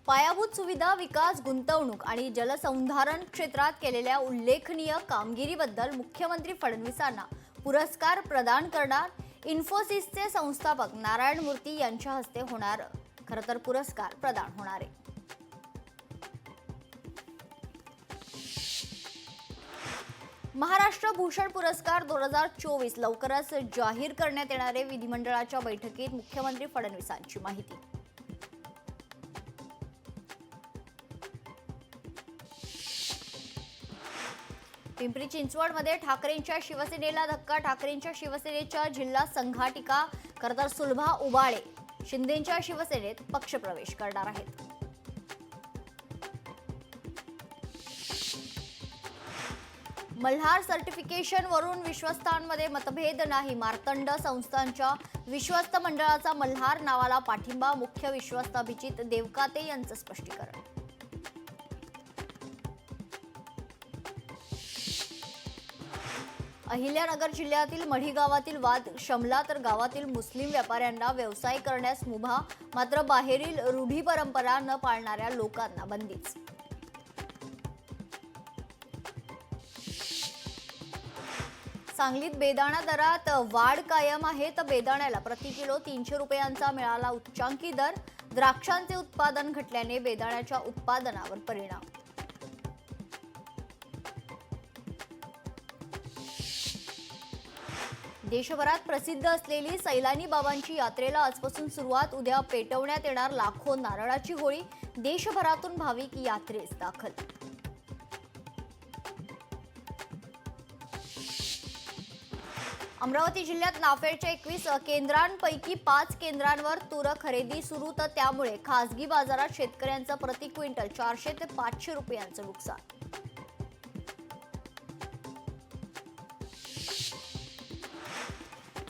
पायाभूत सुविधा विकास, गुंतवणूक आणि जलसंधारण क्षेत्रात केलेल्या उल्लेखनीय कामगिरीबद्दल मुख्यमंत्री फडणवीसांना पुरस्कार प्रदान करणार इन्फोसिसचे संस्थापक नारायण मूर्ती यांच्या हस्ते होणार खरं तर पुरस्कार प्रदान होणार आहे। महाराष्ट्र भूषण पुरस्कार 2024 लवकरच जाहीर करण्यात येणार आहे। विधिमंडळाच्या बैठकीत मुख्यमंत्री फडणवीसांची माहिती। पिंपरी चिंचवडमध्ये ठाकरेंच्या शिवसेनेला धक्का, ठाकरेंच्या शिवसेनेच्या जिल्हा संघाटिका खरं तर सुलभा उबाळे शिंदेच्या शिवसेनेत पक्षप्रवेश करणार आहेत। मल्हार सर्टिफिकेशन वरून विश्वस्तांमध्ये मतभेद नाही, मार्तंड संस्थांच्या विश्वस्त मंडळाचा मल्हार नावाला पाठिंबा, मुख्य विश्वस्त अभिजित देवकाते यांचं स्पष्टीकरण। अहिल्यानगर जिल्ह्यातील मढी गावातील वाद शमला तर गावातील मुस्लिम व्यापाऱ्यांना व्यवसाय करण्यास मुभा, मात्र बाहेरील रूढी परंपरा न पाळणाऱ्या लोकांना बंदीच। सांगलीत बेदाणा दरात वाढ कायम आहे, तर बेदाण्याला प्रति किलो 300 रुपयांचा मिळाला उच्चांकी दर, द्राक्षांचे उत्पादन घटल्याने बेदाण्याच्या उत्पादनावर परिणाम। देशभरात प्रसिद्ध असलेली सैलानी बाबांची यात्रेला आजपासून सुरुवात, उद्या पेटवण्यात येणार लाखो नारळाची होळी, देशभरातून भाविक यात्रेस दाखल। अमरावती जिल्ह्यात नाफेडच्या 21 केंद्रांपैकी 5 केंद्रांवर तूर खरेदी सुरू, तर त्यामुळे खासगी बाजारात शेतकऱ्यांचं प्रति क्विंटल 400 ते 500 रुपयांचं नुकसान।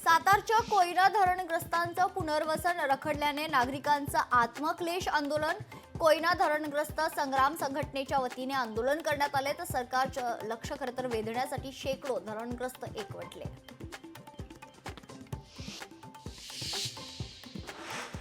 सातारच्या कोयना धरणग्रस्तांचं पुनर्वसन रखडल्याने नागरिकांचं आत्मक्लेश आंदोलन, कोयना धरणग्रस्त संग्राम संघटनेच्या वतीने आंदोलन करण्यात आले, तर सरकारचं लक्ष खरं तर वेधण्यासाठी शेकडो धरणग्रस्त एकवटले।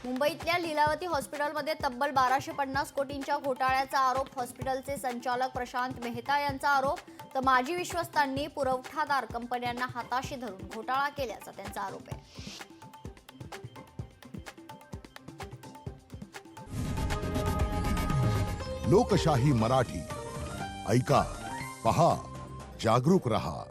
मुंबईतल्या लीलावती हॉस्पिटलमध्ये तब्बल 1250 कोटींच्या घोटाळ्याचा आरोप, हॉस्पिटलचे संचालक प्रशांत मेहता यांचा आरोप, तर माजी विश्वस्तांनी पुरवठादार कंपन्यांना हाताशी धरून घोटाळा केल्याचा त्यांचा आरोप आहे। लोकशाही मराठी ऐका, पहा, जागरूक रहा।